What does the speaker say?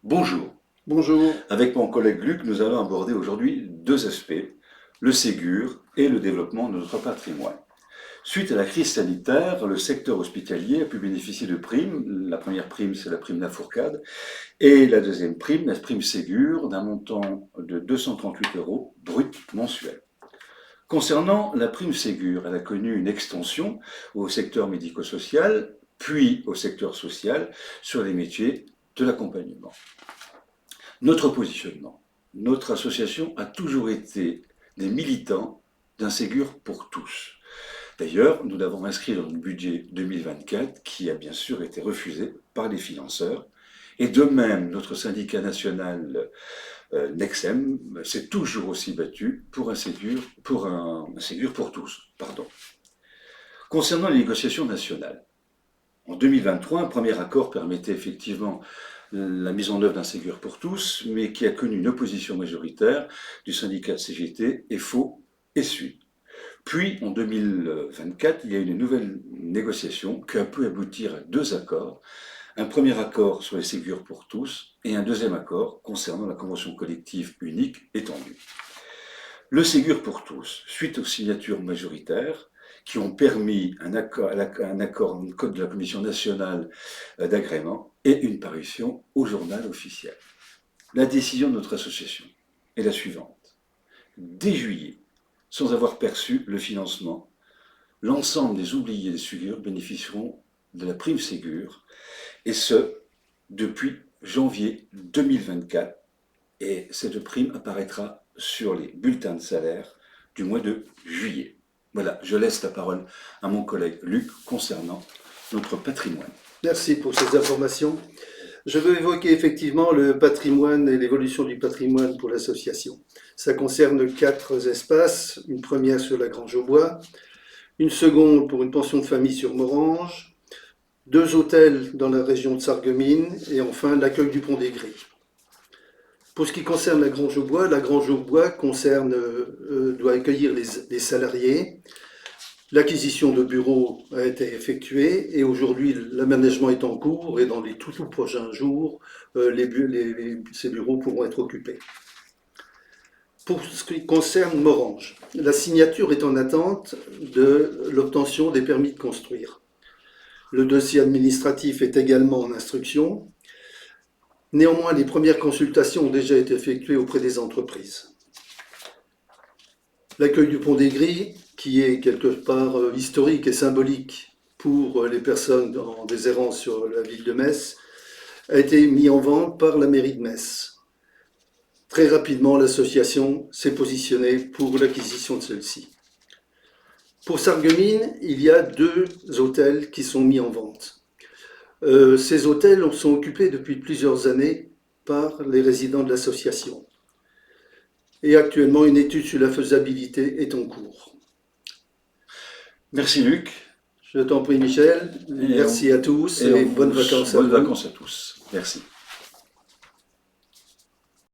Bonjour. Bonjour. Avec mon collègue Luc, nous allons aborder aujourd'hui deux aspects, le Ségur et le développement de notre patrimoine. Suite à la crise sanitaire, le secteur hospitalier a pu bénéficier de primes. La première prime, c'est la prime Lafourcade, et la deuxième prime, la prime Ségur, d'un montant de 238 euros brut mensuel. Concernant la prime Ségur, elle a connu une extension au secteur médico-social, puis au secteur social, sur les métiers de l'accompagnement. Notre positionnement, notre association a toujours été des militants d'un Ségur pour tous. D'ailleurs, nous l'avons inscrit dans le budget 2024 qui a bien sûr été refusé par les financeurs. Et de même, notre syndicat national Nexem s'est toujours aussi battu pour un Ségur pour tous. Pardon. Concernant les négociations nationales, en 2023, un premier accord permettait effectivement la mise en œuvre d'un Ségur pour tous, mais qui a connu une opposition majoritaire du syndicat CGT, EFO et SUI. Puis, en 2024, il y a eu une nouvelle négociation qui a pu aboutir à deux accords. Un premier accord sur les Ségur pour tous et un deuxième accord concernant la convention collective unique étendue. Le Ségur pour tous, suite aux signatures majoritaires, qui ont permis un accord, un code de la Commission nationale d'agrément et une parution au journal officiel. La décision de notre association est la suivante. Dès juillet, sans avoir perçu le financement, l'ensemble des oubliés des Ségur bénéficieront de la prime Ségur, et ce, depuis janvier 2024. Et cette prime apparaîtra sur les bulletins de salaire du mois de juillet. Voilà, je laisse la parole à mon collègue Luc concernant notre patrimoine. Merci pour ces informations. Je veux évoquer effectivement le patrimoine et l'évolution du patrimoine pour l'association. Ça concerne 4 espaces, une première sur la Grange aux Bois, une seconde pour une pension de famille sur Morange, 2 hôtels dans la région de Sarreguemines et enfin l'accueil du Pont des Grilles. Pour ce qui concerne la Grange aux Bois doit accueillir les salariés. L'acquisition de bureaux a été effectuée et aujourd'hui l'aménagement est en cours et dans les tout prochains jours, ces bureaux pourront être occupés. Pour ce qui concerne Morange, la signature est en attente de l'obtention des permis de construire. Le dossier administratif est également en instruction. Néanmoins, les premières consultations ont déjà été effectuées auprès des entreprises. L'accueil du Pont des Grilles, qui est quelque part historique et symbolique pour les personnes en déshérence sur la ville de Metz, a été mis en vente par la mairie de Metz. Très rapidement, l'association s'est positionnée pour l'acquisition de celle-ci. Pour Sarreguemines, il y a 2 hôtels qui sont mis en vente. Ces hôtels sont occupés depuis plusieurs années par les résidents de l'association. Et actuellement, une étude sur la faisabilité est en cours. Merci Luc. Je t'en prie Michel, merci à tous et bonnes vacances à vous. Bonnes vacances à tous. Merci.